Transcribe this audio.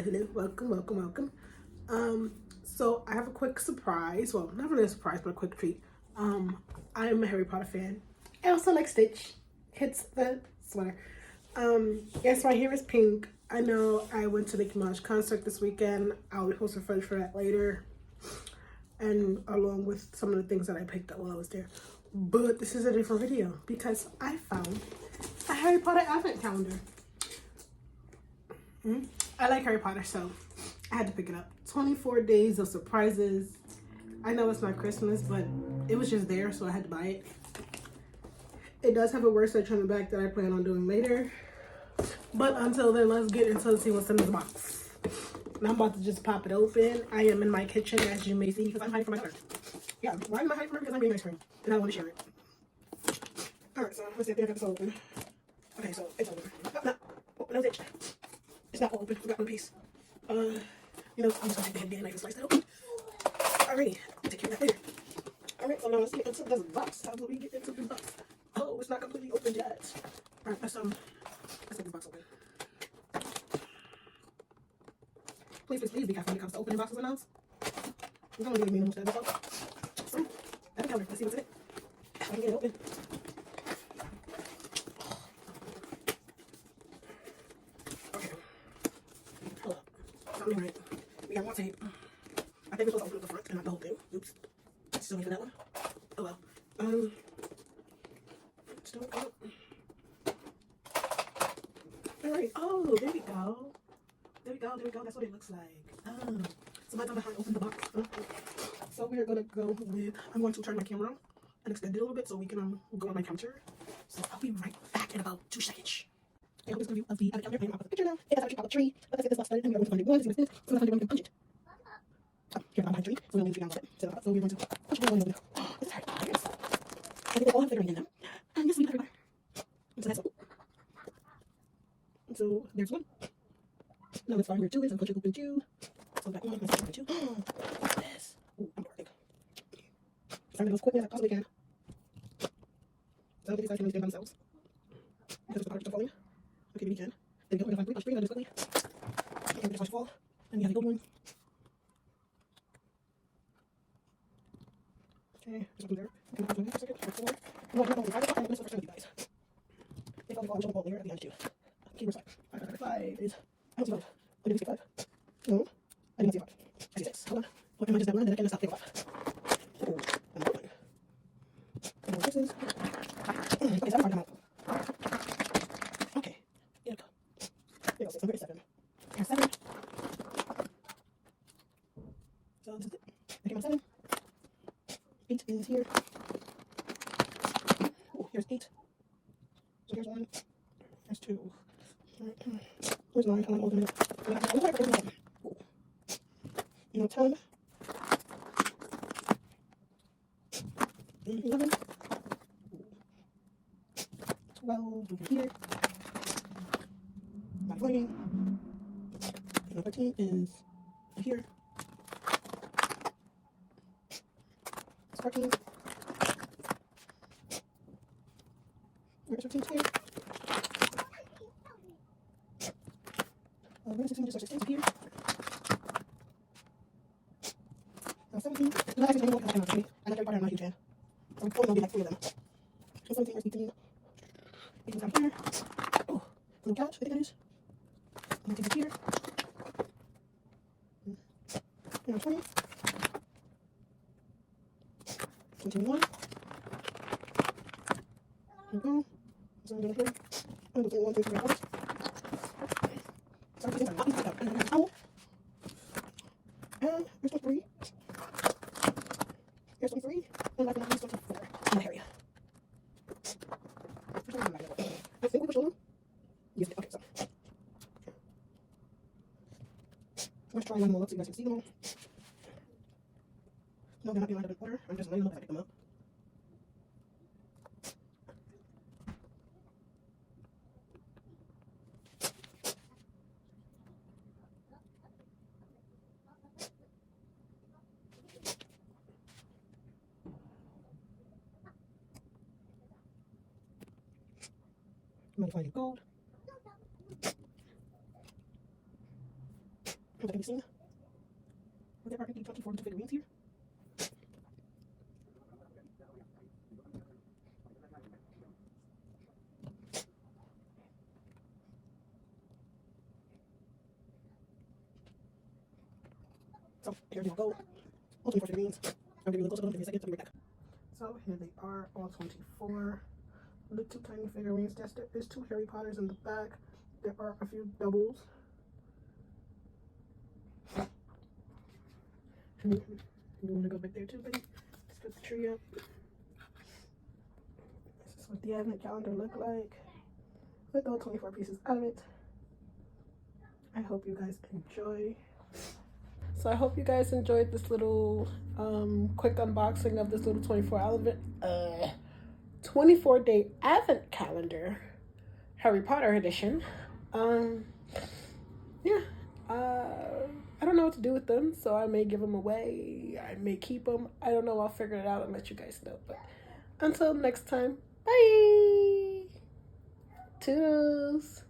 hello. Welcome. So I have a quick surprise. Well, not really a surprise, but a quick treat. I am a Harry Potter fan. I also like Stitch. Hits the sweater. Yes, my hair is pink. I know I went to the Nicki Minaj concert this weekend. I'll be posting footage for that later. And along with some of the things that I picked up while I was there. But this is a different video because I found a Harry Potter advent calendar. I like Harry Potter, so I had to pick it up. 24 days of surprises. I know it's not Christmas, but it was just there, so I had to buy it. It does have a word search on the back that I plan on doing later. But until then, let's get into see what's in this box. And I'm about to just pop it open. I am in my kitchen, as you may see, because I'm hiding from my daughter. Yeah, why am I hiding from her? Because I'm being ice cream. And I want to share it. Alright, so let's see if I got this open. Okay, so it's open. No, no, it's not open. Forgot one piece. I'm just gonna take the head and knife and slice that open. Alrighty, take care of that later. Alright, so now let's get into this box. How do we get into this box? Oh, it's not completely open yet. Alright, let's get this box open. Please be careful when it comes to opening boxes and those. It's gonna give me almost that box. So, let me counter. Let's see what's in it. I can get it open. Okay. Hold up. Something right. We got more tape. I think we're supposed to open the front and not the whole thing. Oops. Still waiting for that one. Oh well. Still up. Alright. Oh, there we go. There we go. That's what it looks like. So by the time I open the box. So we're gonna go with, I'm going to turn my camera on and extend it a little bit so we can go on my counter. So I'll be right back in about 2 seconds. I hope this review of the other counter. I'm gonna put a picture now. It has actually a tree. Let's get this box started and we're going to find it. So let's find it. Punch it. Here, I'm behind the tree. So we're going to leave it down. So we're going to push it down. This is hard. I think they all have glittering in them. And yes, we have everywhere. So that's all. So there's one. Now let's find where 2 is. I'm going to open 2. So back 1, let's open 2. What's this? Ooh, I'm bored. I'm going to go as quickly as I possibly can. So I don't think these guys can really stand by themselves. Because the cards are falling. Okay, we can. There we go. We're going to find 3. I'll just quickly. Okay, we're just fall. And we have the gold one. Okay, just open there. Okay, we'll for a second. 4. No, I don't know. I'm going to start with you guys. If I'll show the ball later at the end too. Okay, where's 5? 5 is. I don't see 5. Oh, did we skip 5? No, I didn't see 5. I see 6. Hold on. What am I just that one? Then I can stop taking 5. Oh, another one. And more 6s. Okay, so I'm hard to out. Okay, here we go. There we go, 6. I'm good at 7. There's 7. So this is it. I came on 7. 8 is here. Oh, here's 8. So here's 1. There's 2. Where's 9? I'm opening it. You know, 10. 11. 12. Here. My flying. 13 is here. 14. Where's 15 here? Where's 16? Just 16 here. Now 17. No, actually, I like Harry Potter. I'm not a huge fan. I'm probably gonna be like 3 of them. 17 or 18. 18's down here. Oh, little couch, I think that is. 19 is here. And 20. 21. There we go. So I'm doing here. I'm doing 1, 2, 3, 4. So I'm doing not pick up. And then there's an owl. And there's 23. Here's 23. And like there's 24 in that area. I think we pushed over. Yes, okay, so. Let's try one more up so you guys can see them all. No, they're not being lined up in order. I'm just letting them know if I pick them up. I'm going to find gold. Can you see? There are 24 figurines here. So here they go. All 24 figurines. I'll give you a close up of them in a second. I'll be right back. So here they are, all 24 little tiny figurines. There's 2 Harry Potters in the back. There are a few doubles. You want to go back there too, buddy? Let's put the tree up. This is what the advent calendar look like. With all 24 pieces out of it. I hope you guys enjoy. So I hope you guys enjoyed this little quick unboxing of this little 24-day advent calendar, Harry Potter edition. Yeah. I don't know what to do with them, so I may give them away. I may keep them. I don't know. I'll figure it out and let you guys know. But until next time, bye. Toodles.